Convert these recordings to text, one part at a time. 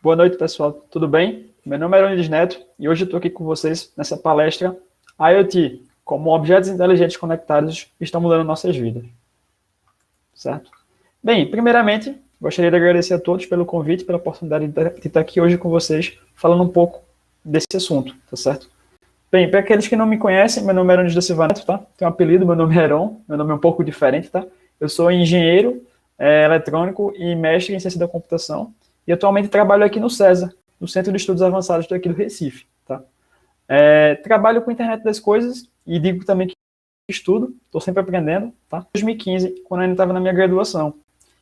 Boa noite, pessoal. Tudo bem? Meu nome é Leonidas Neto e hoje eu estou aqui com vocês nessa palestra IoT, como objetos inteligentes conectados estão mudando nossas vidas. Certo? Bem, primeiramente, gostaria de agradecer a todos pelo convite, pela oportunidade de estar aqui hoje com vocês, falando um pouco desse assunto, tá certo? Bem, para aqueles que não me conhecem, meu nome é Leonidas da Silva Neto, tá? Tenho um apelido, meu nome é Heron, meu nome é um pouco diferente, tá? Eu sou engenheiro eletrônico e mestre em ciência da computação e atualmente trabalho aqui no CESA, no Centro de Estudos Avançados daqui do Recife, tá? Trabalho com a internet das coisas e digo também que estudo, estou sempre aprendendo, tá? Em 2015, quando eu ainda estava na minha graduação.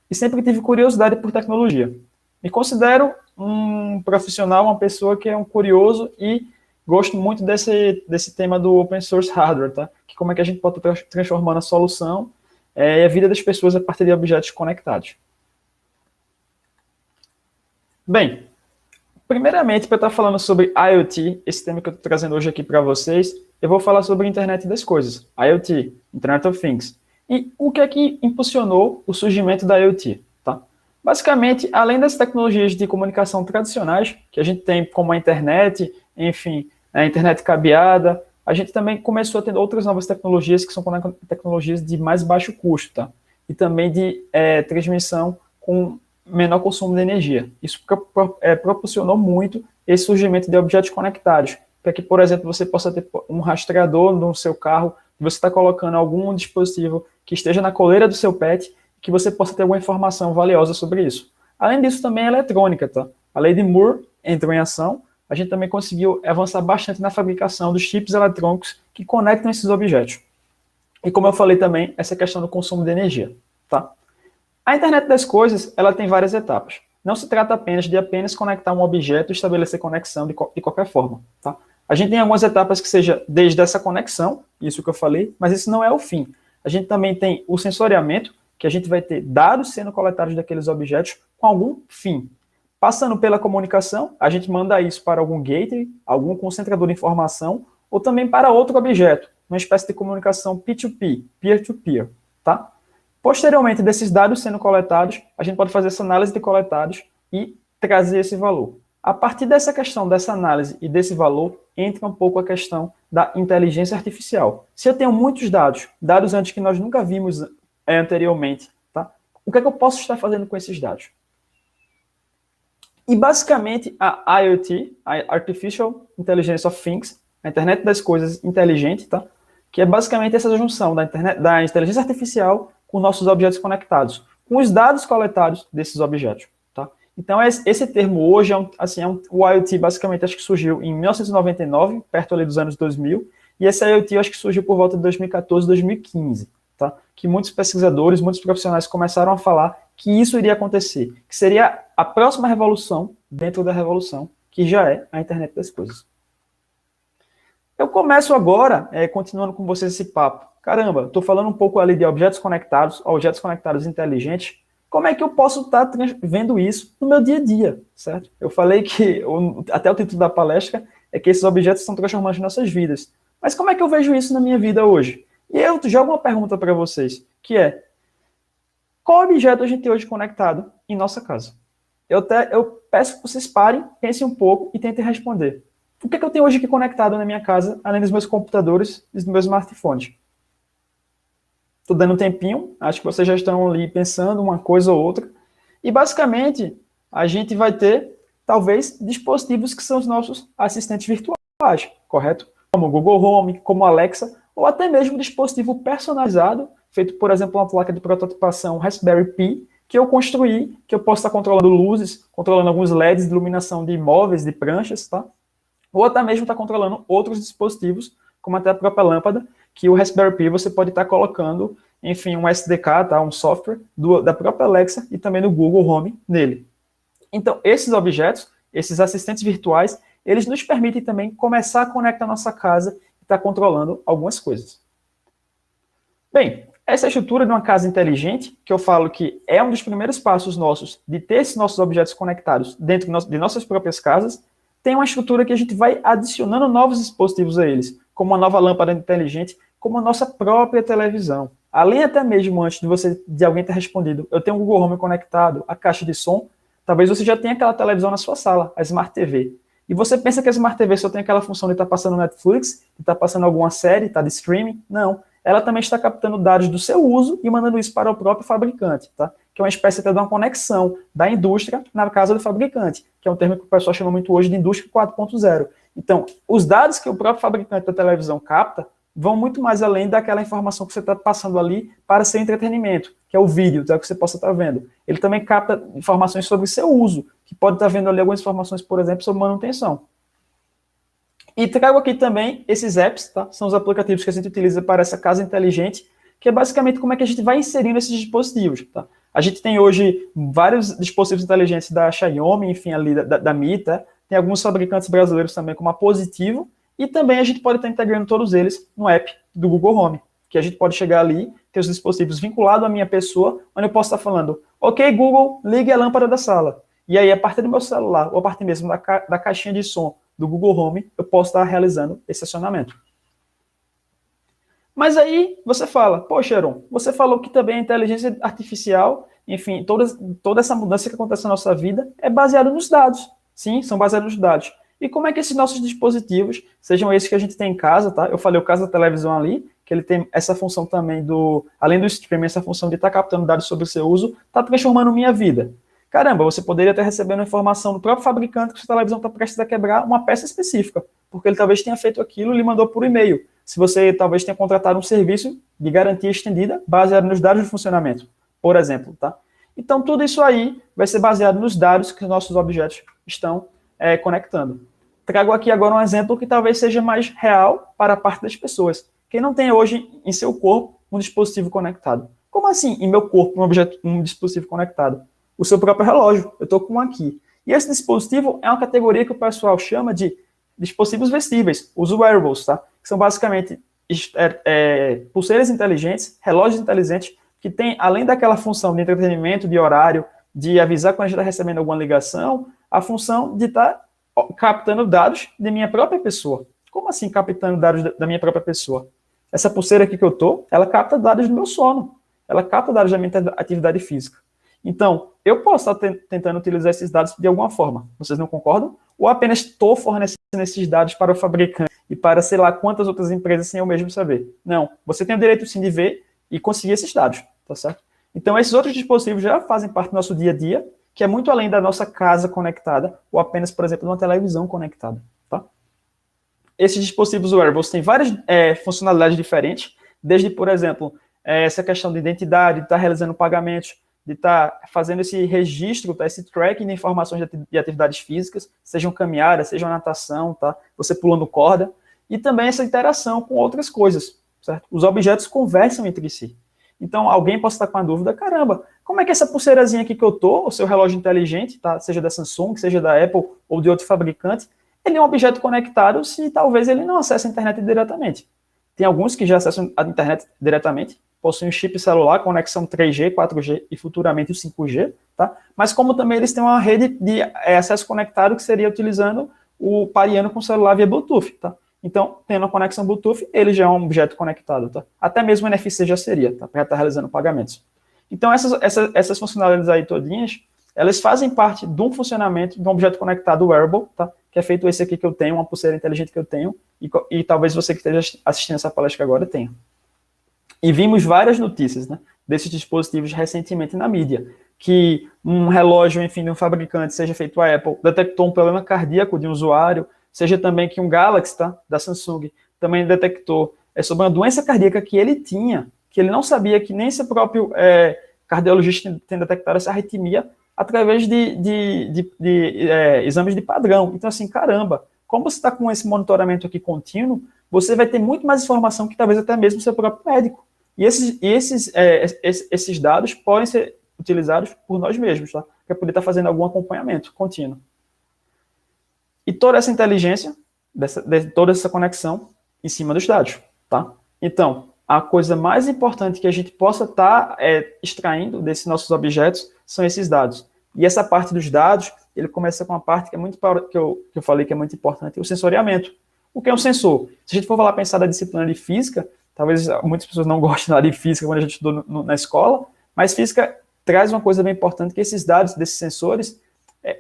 E sempre tive curiosidade por tecnologia. Me considero um profissional, uma pessoa que é um curioso e gosto muito desse tema do open source hardware, tá? Que como é que a gente pode estar transformando a solução e a vida das pessoas a partir de objetos conectados. Bem, primeiramente, para estar falando sobre IoT, esse tema que eu estou trazendo hoje aqui para vocês, eu vou falar sobre a internet das coisas, IoT, Internet of Things. E o que é que impulsionou o surgimento da IoT? Tá? Basicamente, além das tecnologias de comunicação tradicionais, que a gente tem como a internet, enfim, a internet cabeada, a gente também começou a ter outras novas tecnologias que são tecnologias de mais baixo custo, tá? E também de transmissão com menor consumo de energia. Isso proporcionou muito esse surgimento de objetos conectados, para que, por exemplo, você possa ter um rastreador no seu carro, você está colocando algum dispositivo que esteja na coleira do seu pet, que você possa ter alguma informação valiosa sobre isso. Além disso, também a eletrônica, tá? A lei de Moore entrou em ação, a gente também conseguiu avançar bastante na fabricação dos chips eletrônicos que conectam esses objetos. E como eu falei também, essa questão do consumo de energia, tá? A internet das coisas, ela tem várias etapas. Não se trata apenas de conectar um objeto e estabelecer conexão de qualquer forma, tá? A gente tem algumas etapas que seja desde essa conexão, isso que eu falei, mas isso não é o fim. A gente também tem o sensoriamento, que a gente vai ter dados sendo coletados daqueles objetos com algum fim. Passando pela comunicação, a gente manda isso para algum gateway, algum concentrador de informação, ou também para outro objeto, uma espécie de comunicação P2P, peer-to-peer, tá? Posteriormente, desses dados sendo coletados, a gente pode fazer essa análise de coletados e trazer esse valor. A partir dessa questão, dessa análise e desse valor, entra um pouco a questão da inteligência artificial. Se eu tenho muitos dados antes que nós nunca vimos anteriormente, tá? O que é que eu posso estar fazendo com esses dados? E basicamente a IoT, a Artificial Intelligence of Things, a internet das coisas inteligente, tá? Que é basicamente essa junção da inteligência artificial com nossos objetos conectados, com os dados coletados desses objetos, tá? Então, esse termo hoje, o IoT basicamente acho que surgiu em 1999, perto ali dos anos 2000, e esse IoT acho que surgiu por volta de 2014, 2015, tá? Que muitos pesquisadores, muitos profissionais começaram a falar que isso iria acontecer, que seria a próxima revolução dentro da revolução, que já é a internet das coisas. Eu começo agora, continuando com vocês esse papo. Caramba, estou falando um pouco ali de objetos conectados inteligentes. Como é que eu posso estar vendo isso no meu dia a dia, certo? Eu falei que, até o título da palestra, é que esses objetos estão transformando as nossas vidas. Mas como é que eu vejo isso na minha vida hoje? E eu jogo uma pergunta para vocês, que é, qual objeto a gente tem hoje conectado em nossa casa? Eu peço que vocês parem, pensem um pouco e tentem responder. O que é que eu tenho hoje aqui conectado na minha casa, além dos meus computadores e dos meus smartphones? Estou dando um tempinho, acho que vocês já estão ali pensando uma coisa ou outra. E, basicamente, a gente vai ter, talvez, dispositivos que são os nossos assistentes virtuais, correto? Como o Google Home, como o Alexa, ou até mesmo um dispositivo personalizado, feito, por exemplo, uma placa de prototipação Raspberry Pi, que eu construí, que eu posso estar controlando luzes, controlando alguns LEDs de iluminação de imóveis, de pranchas, tá? Ou até mesmo estar controlando outros dispositivos, como até a própria lâmpada, que o Raspberry Pi você pode estar colocando, enfim, um SDK, tá? Um software da própria Alexa e também do Google Home nele. Então, esses objetos, esses assistentes virtuais, eles nos permitem também começar a conectar a nossa casa e estar controlando algumas coisas. Bem, essa estrutura de uma casa inteligente, que eu falo que é um dos primeiros passos nossos de ter esses nossos objetos conectados dentro de nossas próprias casas, tem uma estrutura que a gente vai adicionando novos dispositivos a eles, como uma nova lâmpada inteligente, como a nossa própria televisão. Além até mesmo antes de alguém ter respondido, eu tenho o Google Home conectado, a caixa de som, talvez você já tenha aquela televisão na sua sala, a Smart TV. E você pensa que a Smart TV só tem aquela função de estar passando Netflix, de estar passando alguma série, tá, de streaming? Não. Ela também está captando dados do seu uso e mandando isso para o próprio fabricante, tá? Que é uma espécie até de uma conexão da indústria na casa do fabricante, que é um termo que o pessoal chama muito hoje de indústria 4.0. Então, os dados que o próprio fabricante da televisão capta vão muito mais além daquela informação que você está passando ali para seu entretenimento, que é o vídeo, que você possa estar vendo. Ele também capta informações sobre seu uso, que pode estar vendo ali algumas informações, por exemplo, sobre manutenção. E trago aqui também esses apps, tá? São os aplicativos que a gente utiliza para essa casa inteligente, que é basicamente como é que a gente vai inserindo esses dispositivos, tá? A gente tem hoje vários dispositivos inteligentes da Xiaomi, enfim, ali da Mi, tá? Tem alguns fabricantes brasileiros também, como a Positivo, e também a gente pode estar integrando todos eles no app do Google Home, que a gente pode chegar ali, ter os dispositivos vinculados à minha pessoa, onde eu posso estar falando, ok, Google, ligue a lâmpada da sala. E aí, a partir do meu celular, ou a partir mesmo da caixinha de som do Google Home, eu posso estar realizando esse acionamento. Mas aí você fala, poxa, Aaron, você falou que também a inteligência artificial, enfim, toda essa mudança que acontece na nossa vida é baseada nos dados. Sim, são baseados nos dados. E como é que esses nossos dispositivos, sejam esses que a gente tem em casa, tá? Eu falei o caso da televisão ali, que ele tem essa função também além do streaming, essa função de estar captando dados sobre o seu uso, está transformando minha vida. Caramba, você poderia estar recebendo informação do próprio fabricante que sua televisão está prestes a quebrar uma peça específica, porque ele talvez tenha feito aquilo e lhe mandou por e-mail. Se você talvez tenha contratado um serviço de garantia estendida baseado nos dados de funcionamento, por exemplo, tá? Então, tudo isso aí vai ser baseado nos dados que os nossos objetos estão conectando. Trago aqui agora um exemplo que talvez seja mais real para a parte das pessoas. Quem não tem hoje em seu corpo um dispositivo conectado? Como assim, em meu corpo, um dispositivo conectado? O seu próprio relógio. Eu estou com um aqui. E esse dispositivo é uma categoria que o pessoal chama de dispositivos vestíveis, os wearables, tá? Que são basicamente pulseiras inteligentes, relógios inteligentes, que tem, além daquela função de entretenimento, de horário, de avisar quando a gente está recebendo alguma ligação, a função de estar captando dados de minha própria pessoa. Como assim captando dados da minha própria pessoa? Essa pulseira aqui que eu estou, ela capta dados do meu sono. Ela capta dados da minha atividade física. Então, eu posso estar tentando utilizar esses dados de alguma forma. Vocês não concordam? Ou apenas estou fornecendo esses dados para o fabricante e para, sei lá, quantas outras empresas sem eu mesmo saber? Não. Você tem o direito, sim, de ver e conseguir esses dados, tá certo? Então, esses outros dispositivos já fazem parte do nosso dia a dia, que é muito além da nossa casa conectada, ou apenas, por exemplo, uma televisão conectada, tá? Esses dispositivos wearables têm várias funcionalidades diferentes, desde, por exemplo, essa questão de identidade, de estar realizando pagamentos, de estar fazendo esse registro, tá? Esse tracking de informações de atividades físicas, sejam caminhada, sejam natação, tá? Você pulando corda, e também essa interação com outras coisas, certo? Os objetos conversam entre si. Então, alguém pode estar com a dúvida, caramba, como é que essa pulseirazinha aqui que eu tô, o seu relógio inteligente, tá? Seja da Samsung, seja da Apple ou de outro fabricante, ele é um objeto conectado se talvez ele não acesse a internet diretamente. Tem alguns que já acessam a internet diretamente, possuem um chip celular, conexão 3G, 4G e futuramente o 5G, tá? Mas como também eles têm uma rede de acesso conectado que seria utilizando pareando com o celular via Bluetooth, tá? Então, tendo a conexão Bluetooth, ele já é um objeto conectado, tá? Até mesmo o NFC já seria, tá? Para estar realizando pagamentos. Então, essas funcionalidades aí todinhas, elas fazem parte de um funcionamento de um objeto conectado wearable, tá? Que é feito esse aqui que eu tenho, uma pulseira inteligente que eu tenho, e talvez você que esteja assistindo essa palestra agora tenha. E vimos várias notícias, né, desses dispositivos recentemente na mídia, que um relógio, enfim, de um fabricante, seja feito a Apple, detectou um problema cardíaco de um usuário, seja também que um Galaxy, tá, da Samsung, também detectou sobre uma doença cardíaca que ele tinha, que ele não sabia que nem seu próprio cardiologista tem detectado essa arritmia através de exames de padrão. Então, assim, caramba, como você está com esse monitoramento aqui contínuo, você vai ter muito mais informação que talvez até mesmo o seu próprio médico. E esses dados podem ser utilizados por nós mesmos, tá? Para poder estar fazendo algum acompanhamento contínuo. E toda essa inteligência, toda essa conexão em cima dos dados, tá? Então, a coisa mais importante que a gente possa estar extraindo desses nossos objetos são esses dados. E essa parte dos dados, ele começa com uma parte que é muito que eu falei que é muito importante, o sensoriamento. O que é um sensor? Se a gente for falar pensar da disciplina de física, talvez muitas pessoas não gostem de física quando a gente estudou na escola, mas física traz uma coisa bem importante, que esses dados desses sensores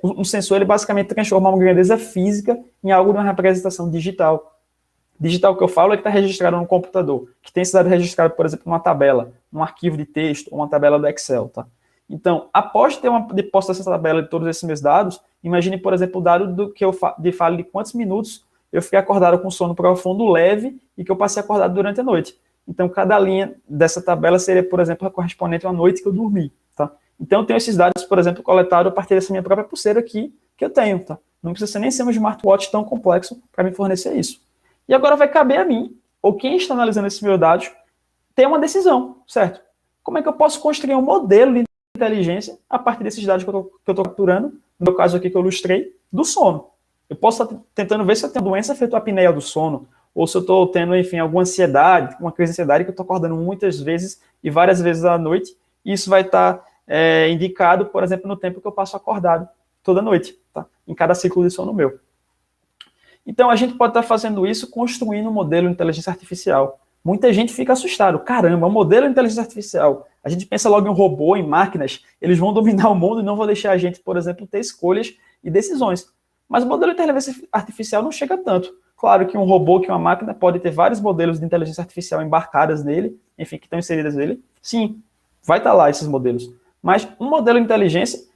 Um sensor, ele basicamente transforma uma grandeza física em algo de uma representação digital. Digital que eu falo é que está registrado no computador, que tem esse dado registrado, por exemplo, numa tabela, num arquivo de texto, ou uma tabela do Excel, tá? Então, após ter de posse dessa tabela de todos esses meus dados, imagine, por exemplo, o dado do que eu falo de quantos minutos eu fiquei acordado com sono profundo leve e que eu passei acordado durante a noite. Então, cada linha dessa tabela seria, por exemplo, correspondente à noite que eu dormi, tá? Então, eu tenho esses dados, por exemplo, coletados a partir dessa minha própria pulseira aqui, que eu tenho, tá? Não precisa nem ser um smartwatch tão complexo para me fornecer isso. E agora vai caber a mim, ou quem está analisando esses meus dados, ter uma decisão, certo? Como é que eu posso construir um modelo de inteligência a partir desses dados que eu estou capturando, no meu caso aqui que eu ilustrei, do sono. Eu posso estar tentando ver se eu tenho doença feita apneia do sono, ou se eu estou tendo, enfim, alguma ansiedade, uma crise de ansiedade que eu estou acordando muitas vezes e várias vezes à noite, e isso vai estar indicado, por exemplo, no tempo que eu passo acordado toda noite, tá? Em cada ciclo de sono meu. Então, a gente pode estar fazendo isso construindo um modelo de inteligência artificial. Muita gente fica assustado. Caramba, um modelo de inteligência artificial. A gente pensa logo em robô, em máquinas. Eles vão dominar o mundo e não vão deixar a gente, por exemplo, ter escolhas e decisões. Mas o modelo de inteligência artificial não chega tanto. Claro que um robô, que uma máquina, pode ter vários modelos de inteligência artificial embarcadas nele, enfim, que estão inseridas nele. Sim, vai estar lá esses modelos. Mas um modelo de inteligência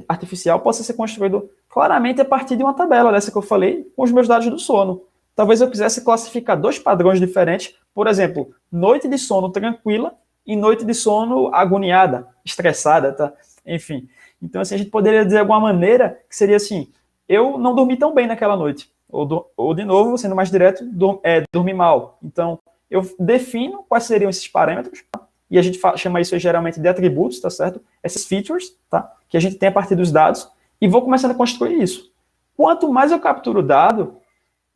artificial pode ser construído claramente a partir de uma tabela dessa que eu falei, com os meus dados do sono. Talvez eu quisesse classificar 2 padrões diferentes, por exemplo, noite de sono tranquila e noite de sono agoniada, estressada, tá? Enfim. Então, assim, a gente poderia dizer de alguma maneira que seria assim, eu não dormi tão bem naquela noite. Ou de novo, sendo mais direto, dormi mal. Então, eu defino quais seriam esses parâmetros, tá? E a gente chama isso geralmente de atributos, tá certo? Essas features, tá? Que a gente tem a partir dos dados, e vou começando a construir isso. Quanto mais eu capturo o dado,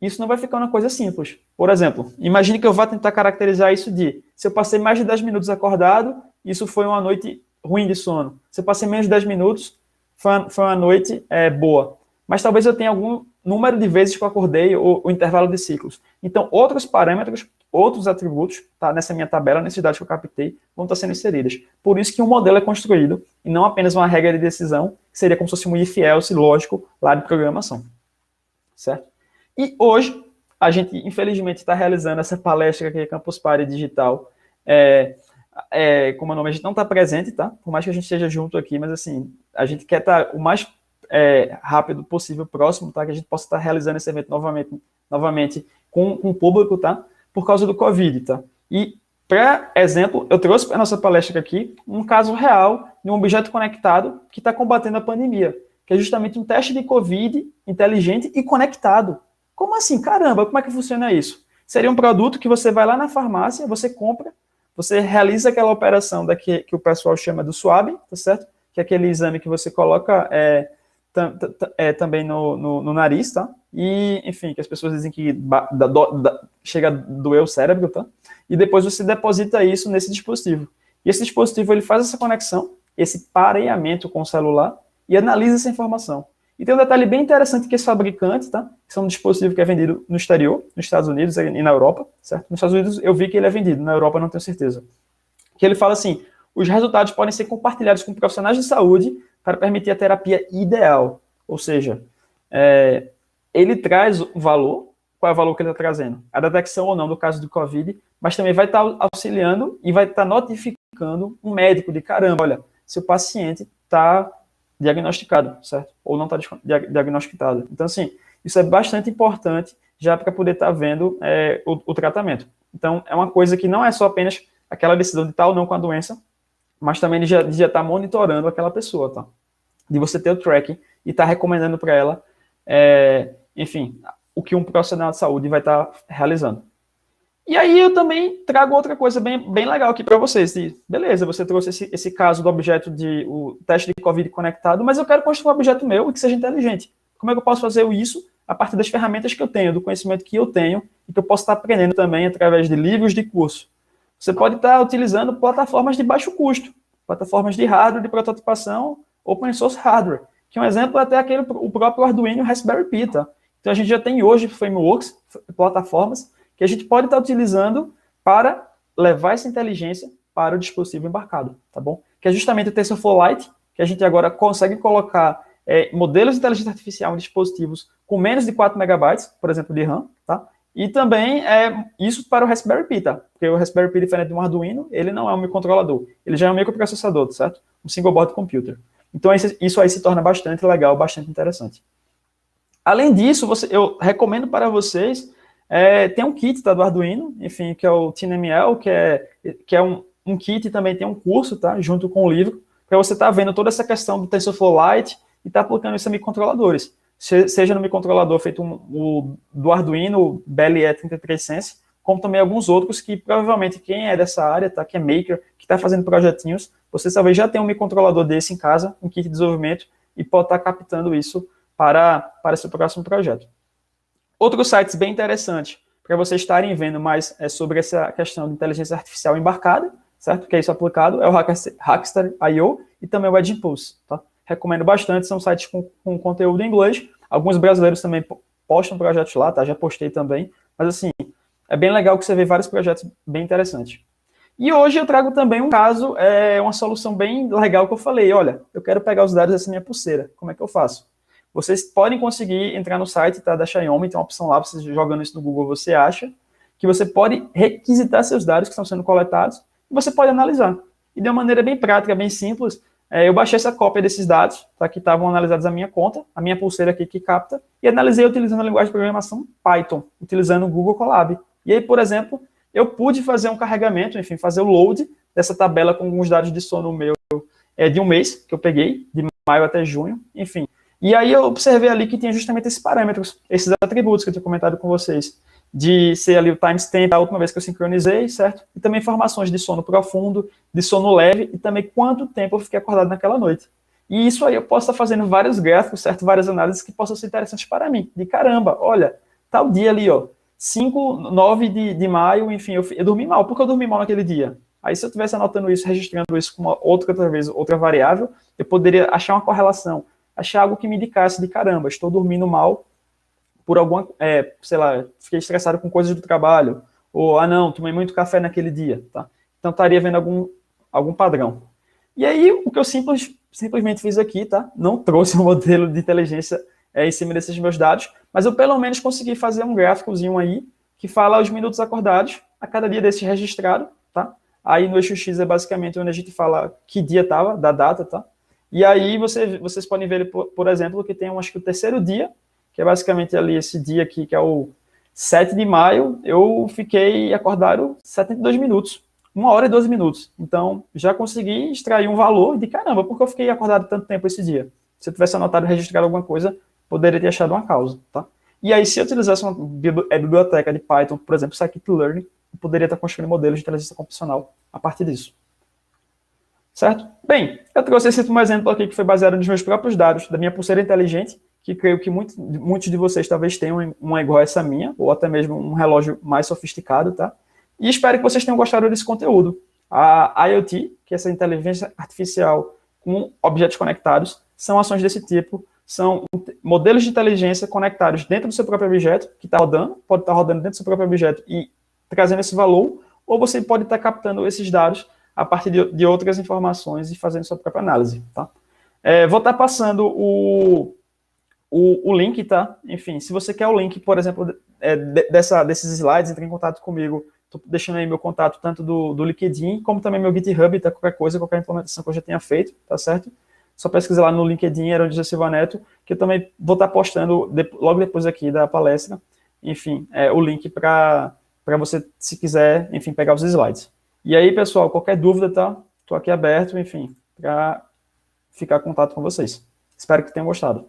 isso não vai ficar uma coisa simples. Por exemplo, imagine que eu vá tentar caracterizar isso se eu passei mais de 10 minutos acordado, isso foi uma noite ruim de sono. Se eu passei menos de 10 minutos, foi uma noite boa. Mas talvez eu tenha algum número de vezes que eu acordei, ou o intervalo de ciclos. Então, outros parâmetros, outros atributos, tá, nessa minha tabela, nesses dados que eu captei, vão estar sendo inseridas. Por isso que um modelo é construído, e não apenas uma regra de decisão, que seria como se fosse um if-else lógico lá de programação. Certo? E hoje, a gente, infelizmente, está realizando essa palestra aqui, Campus Party Digital. Como é o nome, a gente não está presente, tá? Por mais que a gente esteja junto aqui, mas assim, a gente quer estar o mais rápido possível, próximo, tá? Que a gente possa estar realizando esse evento novamente com o público, tá? Por causa do Covid, tá? E, para exemplo, eu trouxe para a nossa palestra aqui um caso real de um objeto conectado que está combatendo a pandemia, que é justamente um teste de Covid inteligente e conectado. Como assim? Caramba, como é que funciona isso? Seria um produto que você vai lá na farmácia, você compra, você realiza aquela operação que o pessoal chama do swab, tá certo? Que é aquele exame que você coloca também no nariz, tá? E, enfim, que as pessoas dizem que chega a doer o cérebro, tá? E depois você deposita isso nesse dispositivo. E esse dispositivo, ele faz essa conexão, esse pareamento com o celular e analisa essa informação. E tem um detalhe bem interessante que esse fabricante, tá? Que é um dispositivo que é vendido no exterior, nos Estados Unidos e na Europa, certo? Nos Estados Unidos eu vi que ele é vendido, na Europa não tenho certeza. Que ele fala assim, os resultados podem ser compartilhados com profissionais de saúde para permitir a terapia ideal. Ou seja, ele traz o valor, qual é o valor que ele está trazendo? A detecção ou não do caso do Covid, mas também vai estar auxiliando e vai estar notificando um médico de caramba, olha, se o paciente está diagnosticado, certo? Ou não está diagnosticado. Então, assim, isso é bastante importante já para poder estar vendo o tratamento. Então, é uma coisa que não é só apenas aquela decisão de estar ou não com a doença, mas também de já estar monitorando aquela pessoa, tá? De você ter o tracking e estar recomendando para ela, enfim, o que um profissional de saúde vai estar realizando. E aí eu também trago outra coisa bem legal aqui para vocês. Beleza, você trouxe esse caso do objeto o teste de Covid conectado, mas eu quero construir um objeto meu que seja inteligente. Como é que eu posso fazer isso a partir das ferramentas que eu tenho, do conhecimento que eu tenho e que eu posso estar aprendendo também através de livros de curso? Você pode estar utilizando plataformas de baixo custo, plataformas de hardware, de prototipação, open source hardware, que um exemplo é até o próprio Arduino Raspberry Pi, tá? Então a gente já tem hoje frameworks, plataformas, que a gente pode estar utilizando para levar essa inteligência para o dispositivo embarcado, tá bom? Que é justamente o TensorFlow Lite, que a gente agora consegue colocar modelos de inteligência artificial em dispositivos com menos de 4 megabytes, por exemplo, de RAM, tá? E também isso para o Raspberry Pi, tá? Porque o Raspberry Pi, diferente de um Arduino, ele não é um microcontrolador, ele já é um microprocessador, certo? Um single board computer. Então, isso aí se torna bastante legal, bastante interessante. Além disso, eu recomendo para vocês, tem um kit, tá, do Arduino, enfim, que é o TinyML, que é um kit e também tem um curso, tá, junto com o livro, para você estar vendo toda essa questão do TensorFlow Lite e estar aplicando isso a microcontroladores. Seja no microcontrolador feito do Arduino, o BLE33Sense, como também alguns outros que provavelmente quem é dessa área, tá, que é maker, que está fazendo projetinhos, você talvez já tenha um microcontrolador desse em casa, um kit de desenvolvimento, e pode estar captando isso para seu próximo projeto. Outros sites bem interessantes para vocês estarem vendo mais sobre essa questão de inteligência artificial embarcada, certo? Que é isso aplicado, é o Hackster.io e também o Edge Impulse, tá? Recomendo bastante, são sites com conteúdo em inglês. Alguns brasileiros também postam projetos lá, tá? Já postei também. Mas assim, é bem legal que você vê vários projetos bem interessantes. E hoje eu trago também um caso, uma solução bem legal que eu falei. Olha, eu quero pegar os dados dessa minha pulseira. Como é que eu faço? Vocês podem conseguir entrar no site, tá, da Xiaomi, tem uma opção lá, você jogando isso no Google, você acha que você pode requisitar seus dados que estão sendo coletados e você pode analisar. E de uma maneira bem prática, bem simples, eu baixei essa cópia desses dados, tá, que estavam analisados na minha conta, a minha pulseira aqui que capta, e analisei utilizando a linguagem de programação Python, utilizando o Google Colab. E aí, por exemplo, eu pude fazer um carregamento, enfim, fazer o load dessa tabela com alguns dados de sono meu de um mês, que eu peguei, de maio até junho, enfim. E aí eu observei ali que tinha justamente esses parâmetros, esses atributos que eu tinha comentado com vocês, de ser ali o timestamp, a última vez que eu sincronizei, certo? E também informações de sono profundo, de sono leve, e também quanto tempo eu fiquei acordado naquela noite. E isso aí eu posso estar fazendo vários gráficos, certo? Várias análises que possam ser interessantes para mim. De caramba, olha, tal dia ali, ó, 9 de maio, enfim, eu dormi mal. Por que eu dormi mal naquele dia? Aí se eu estivesse anotando isso, registrando isso com outra variável, eu poderia achar uma correlação, achar algo que me indicasse de caramba, estou dormindo mal por alguma, sei lá, fiquei estressado com coisas do trabalho, ou, não, tomei muito café naquele dia, tá? Então, estaria vendo algum padrão. E aí, o que eu simplesmente fiz aqui, tá? Não trouxe um modelo de inteligência em cima desses meus dados, mas eu pelo menos consegui fazer um gráficozinho aí, que fala os minutos acordados, a cada dia desse registrado, tá? Aí no eixo X é basicamente onde a gente fala que dia estava, da data, tá? E aí vocês podem ver, por exemplo, que tem, acho que o terceiro dia, que é basicamente ali esse dia aqui, que é o 7 de maio, eu fiquei acordado 72 minutos, 1 hora e 12 minutos. Então, já consegui extrair um valor de caramba, porque eu fiquei acordado tanto tempo esse dia. Se eu tivesse anotado e registrado alguma coisa, poderia ter achado uma causa, tá? E aí, se eu utilizasse uma biblioteca de Python, por exemplo, Scikit-Learn, eu poderia estar construindo modelos de inteligência computacional a partir disso. Certo? Bem, eu trouxe esse último exemplo aqui que foi baseado nos meus próprios dados, da minha pulseira inteligente, que creio que muitos de vocês talvez tenham uma igual a essa minha, ou até mesmo um relógio mais sofisticado, tá? E espero que vocês tenham gostado desse conteúdo. A IoT, que é essa inteligência artificial com objetos conectados, são ações desse tipo, são modelos de inteligência conectados dentro do seu próprio objeto, que está rodando, pode estar rodando dentro do seu próprio objeto e trazendo esse valor, ou você pode estar captando esses dados a partir de outras informações e fazendo sua própria análise, tá? Vou estar passando o link, tá? Enfim, se você quer o link, por exemplo, desses slides, entre em contato comigo. Estou deixando aí meu contato tanto do LinkedIn, como também meu GitHub, tá? Qualquer coisa, qualquer implementação que eu já tenha feito, tá certo? Só pesquisar lá no LinkedIn, Heron José Silva Neto, que eu também vou estar postando logo depois aqui da palestra, enfim, o link para você, se quiser, enfim, pegar os slides. E aí, pessoal, qualquer dúvida, tá? Estou aqui aberto, enfim, para ficar em contato com vocês. Espero que tenham gostado.